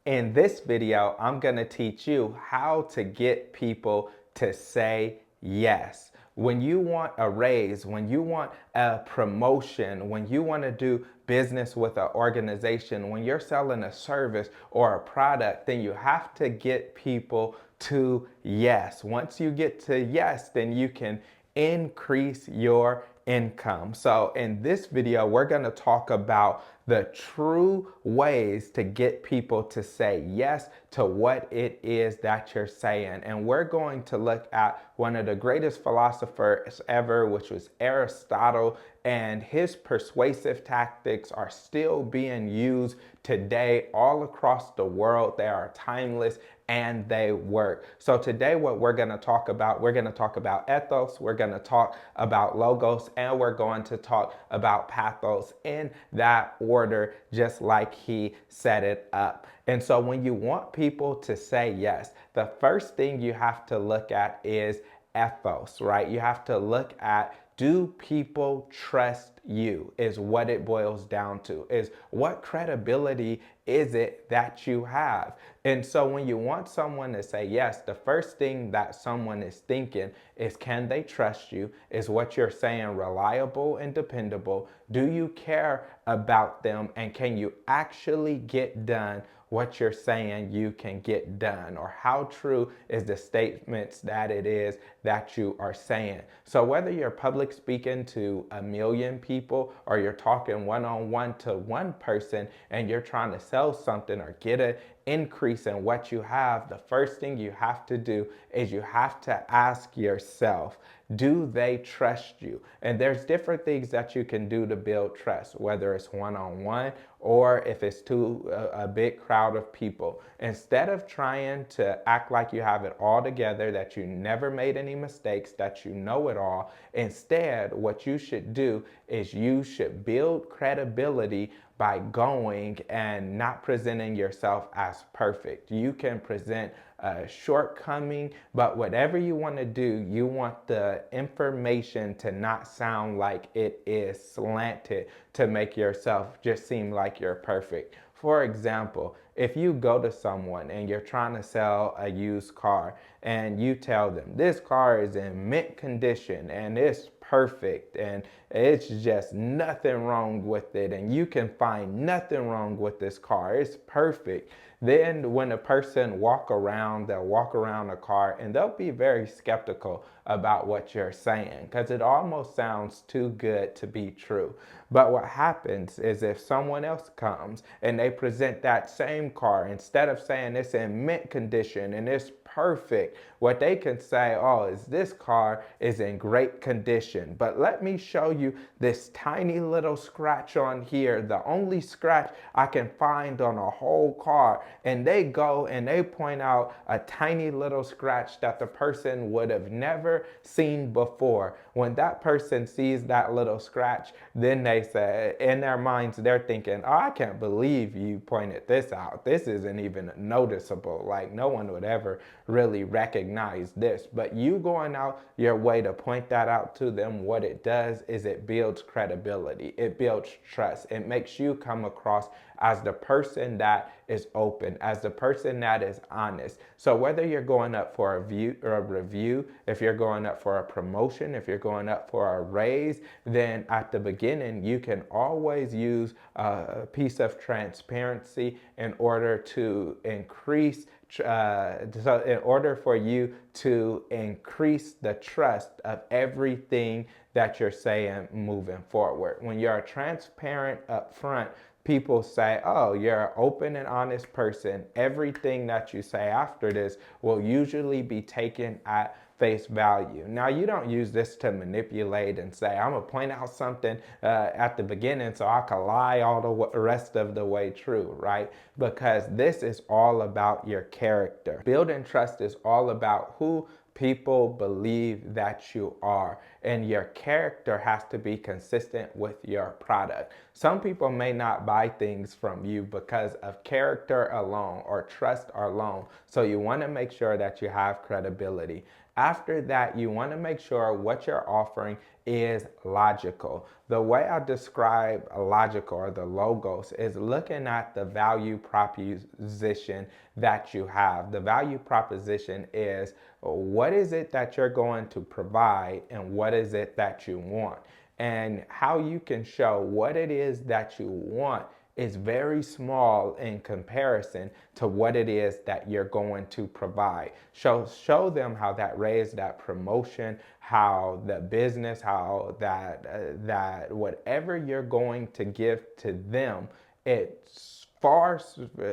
In this video, I'm gonna teach you how to get people to say yes. When you want a raise, when you want a promotion, when you want to do business with an organization, when you're selling a service or a product, then you have to get people to yes. Once you get to yes, then you can increase your income. So in this video, we're going to talk about the true ways to get people to say yes to what it is that you're saying. And we're going to look at one of the greatest philosophers ever, which was Aristotle, and his persuasive tactics are still being used today all across the world. They are timeless and they work. So today what we're going to talk about, we're going to talk about ethos, we're going to talk about logos, and we're going to talk about pathos in that order, just like he set it up. And so when you want people to say yes, the first thing you have to look at is ethos, right? You have to look at, do people trust you, is what it boils down to, is what credibility is it that you have. And so when you want someone to say yes, the first thing that someone is thinking is, can they trust you? Is what you're saying reliable and dependable? Do you care about them? And can you actually get done what you're saying you can get done? Or how true is the statements that it is that you are saying? So whether you're public speaking to a million people or you're talking one-on-one to one person and you're trying to sell something or get an increase in what you have, the first thing you have to do is you have to ask yourself, do they trust you? And there's different things that you can do to build trust, whether it's one-on-one or if it's to a big crowd of people. Instead of trying to act like you have it all together, that you never made any mistakes, that you know it all, instead what you should do is you should build credibility by going and not presenting yourself as perfect. You can present a shortcoming, but whatever you want to do, you want the information to not sound like it is slanted to make yourself just seem like you're perfect. For example, if you go to someone and you're trying to sell a used car and you tell them this car is in mint condition and it's perfect and it's just nothing wrong with it and you can find nothing wrong with this car, it's perfect. Then when a person they'll walk around a car and they'll be very skeptical about what you're saying because it almost sounds too good to be true. But what happens is if someone else comes and they present that same car, instead of saying it's in mint condition and it's perfect, what they can say, oh, is this car is in great condition, but let me show you this tiny little scratch on here, the only scratch I can find on a whole car. And they go and they point out a tiny little scratch that the person would have never seen before. When that person sees that little scratch, then they say, in their minds, they're thinking, oh, I can't believe you pointed this out. This isn't even noticeable. Like, no one would ever really recognize this. But you going out your way to point that out to them, what it does is it builds credibility. It builds trust. It makes you come across as the person that is open, as the person that is honest. So whether you're going up for a review, if you're going up for a promotion, if you're going up for a raise, then at the beginning, you can always use a piece of transparency in order to increase so in order for you to increase the trust of everything that you're saying moving forward. When you're transparent up front, people say, oh, you're an open and honest person. Everything that you say after this will usually be taken at face value. Now, you don't use this to manipulate and say, I'm going to point out something at the beginning so I can lie all the rest of the way through, right? Because this is all about your character. Building trust is all about who people believe that you are, and your character has to be consistent with your product. Some people may not buy things from you because of character alone or trust alone. So you want to make sure that you have credibility. After that, you want to make sure what you're offering is logical. The way I describe a logical or the logos is looking at the value proposition that you have. The value proposition is what is it that you're going to provide and what is it that you want, and how you can show what it is that you want is very small in comparison to what it is that you're going to provide. Show them how that raise, that promotion, how the business, how that whatever you're going to give to them, it's far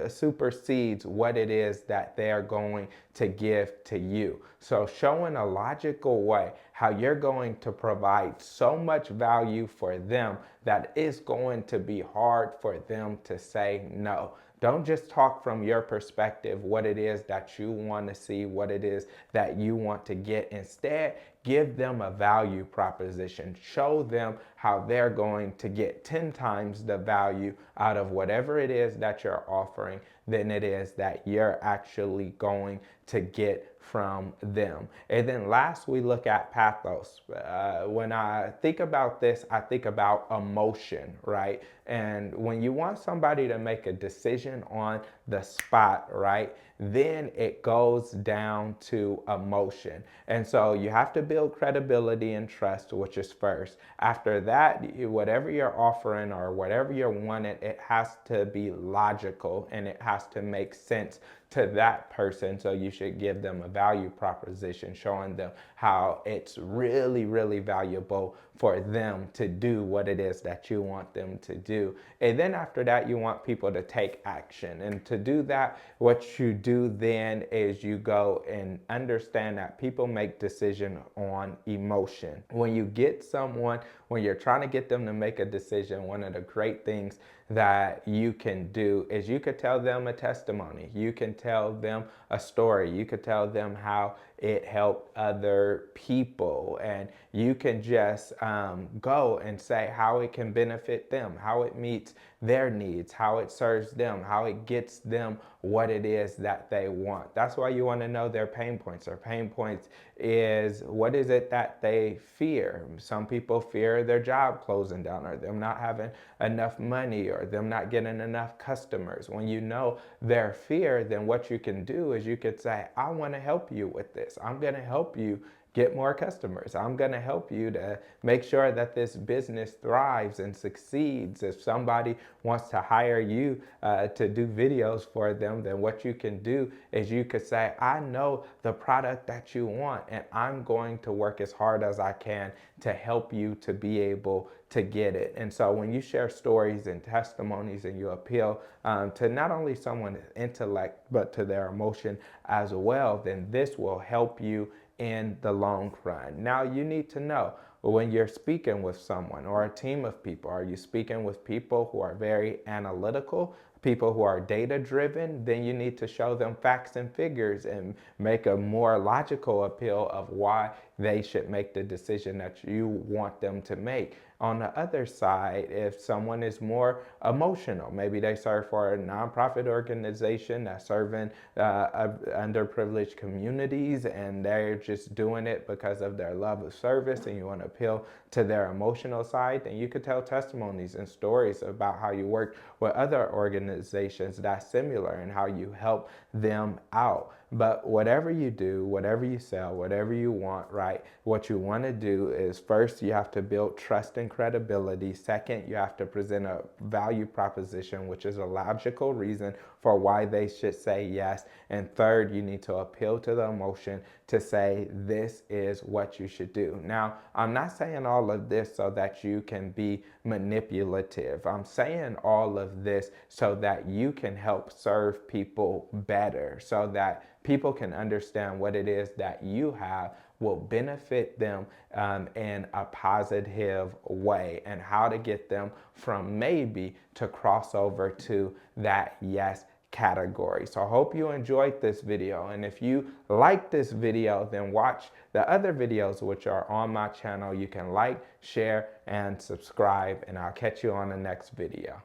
supersedes what it is that they're going to give to you. So showing a logical way how you're going to provide so much value for them that it's going to be hard for them to say no. Don't just talk from your perspective, what it is that you want to see, what it is that you want to get. Instead, give them a value proposition. Show them how they're going to get 10 times the value out of whatever it is that you're offering than it is that you're actually going to get from them. And then last, we look at pathos. When I think about this, I think about emotion, right? And when you want somebody to make a decision on the spot, right, then it goes down to emotion. And so you have to build credibility and trust, which is first. After that, whatever you're offering or whatever you're wanting, it has to be logical and it has to make sense to that person. So you should give them a value proposition showing them how it's really, really valuable for them to do what it is that you want them to do. And then after that, you want people to take action. And to do that, what you do then is you go and understand that people make decisions on emotion. When you get someone, when you're trying to get them to make a decision, one of the great things that you can do is you could tell them a testimony. You can tell them a story. You could tell them how it helped other people. And you can just go and say how it can benefit them, how it meets their needs, how it serves them, how it gets them what it is that they want. That's why you want to know their pain points. Their pain points is what is it that they fear. Some people fear their job closing down or them not having enough money or them not getting enough customers. When you know their fear, then what you can do is you could say, I want to help you with this. I'm going to help you get more customers. I'm going to help you to make sure that this business thrives and succeeds. If somebody wants to hire you to do videos for them, then what you can do is you could say, I know the product that you want, and I'm going to work as hard as I can to help you to be able to get it. And so when you share stories and testimonies and you appeal to not only someone's intellect, but to their emotion as well, then this will help you in the long run. Now you need to know when you're speaking with someone or a team of people, are you speaking with people who are very analytical, people who are data driven? Then you need to show them facts and figures and make a more logical appeal of why they should make the decision that you want them to make. On the other side, if someone is more emotional, maybe they serve for a nonprofit organization that's serving underprivileged communities and they're just doing it because of their love of service and you want to appeal to their emotional side, then you could tell testimonies and stories about how you work with other organizations that's similar and how you help them out. But whatever you do, whatever you sell, whatever you want, right, what you want to do is first you have to build trust and credibility. Second, you have to present a value proposition, which is a logical reason for why they should say yes. And third, you need to appeal to the emotion to say this is what you should do. Now, I'm not saying all of this so that you can be manipulative. I'm saying all of this so that you can help serve people better, so that people can understand what it is that you have will benefit them in a positive way and how to get them from maybe to cross over to that yes category. So I hope you enjoyed this video, and if you like this video, then watch the other videos which are on my channel. You can like, share, and subscribe, and I'll catch you on the next video.